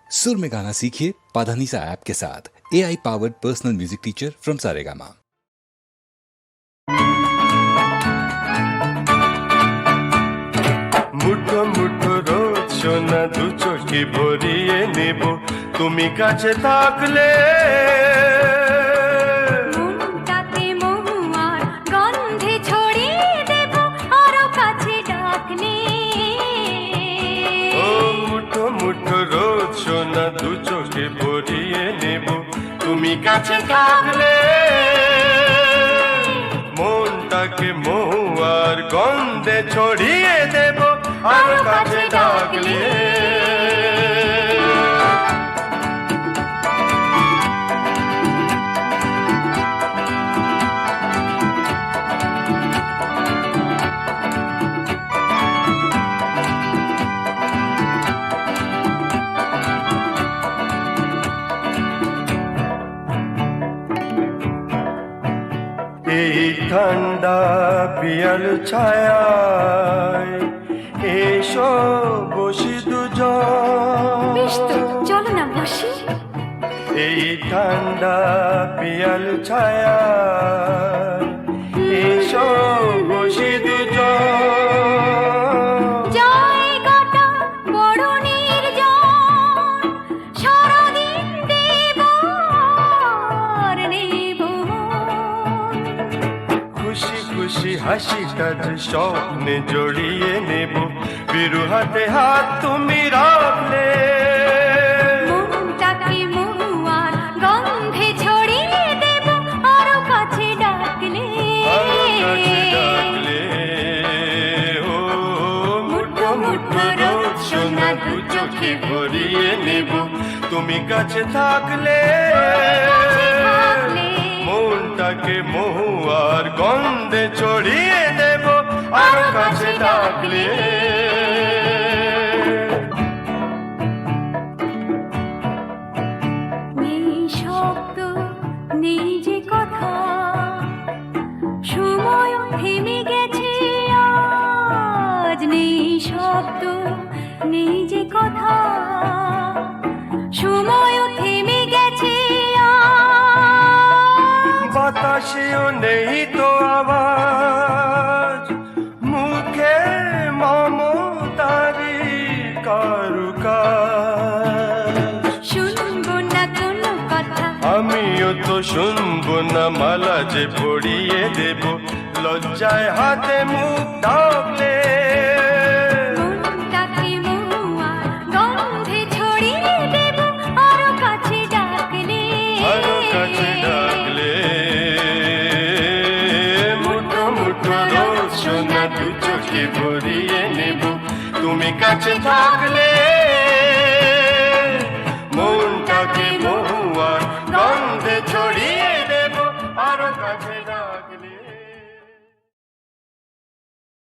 सुर में गाना सीखिए पाधानीसा ऐप के साथ। AI powered personal music teacher from Saregama. মুঠো মুঠো রোজ সোনা দু চোখে ভরিয়ে নেব তুমি কাছে থাকলে। মনটাকে মহুয়ার গন্ধে ছড়িয়ে দেব আরো কাছে ডাকলে। ও মুঠো মুঠো রোজ সোনা দু চোখে ভরিয়ে নেব তুমি কাছে থাকলে। মনটাকে মহুয়ার গন্ধে ছড়িয়ে দেব আরো কাছে ডাকলে। এই ঠান্ডা পিয়াল ছায়ায় এসো বসি দুজন। বেশ তো, চলো না বসি। এই ঠান্ডা পিয়াল ছায়ায় এসো বসি দুজন। জায়গাটা বড় নির্জন, সারাদিন দেব আর নেব মন। খুশি খুশি হাসিটা যে স্বপ্নে জড়িয়ে নেব বিরু হাতে হাত তুমি রাখলে। মনটাকে মহুয়ার গন্ধে ছড়িয়ে দেব আরো কাছে ডাকলে। আরো কাছে ডাকলে। ও মুঠো মুঠো রোজ সোনা দু চোখে ভরিয়ে নেব তুমি কাছে থাকলে। মনটাকে মহুয়ার গন্ধে ছড়িয়ে দেব আরো কাছে ডাকলে। নেই শব্দ নেই যে কথা, সময় থেমে গেছে আজ। নেই শব্দ নেই যে কথা, সময় থেমে গেছে আজ। বাতাসেও নেই তো আওয়াজ, মুখে মমতারি কারুকাজ। শুনবো না কোনো কথা, আমিও তো শুনবো না, মালা যে পড়িয়ে দেব লজ্জায় হাতে মুখ ঢাকলে। মনটাকে মহুয়ার গন্ধে ছড়িয়ে দেব আরো কাছে ডাকলে। আরো কাছে ডাকলে। মুঠো মুঠো রোজ সোনা দু চোখে ভরিয়ে নেব তুমি কাছে থাকলে।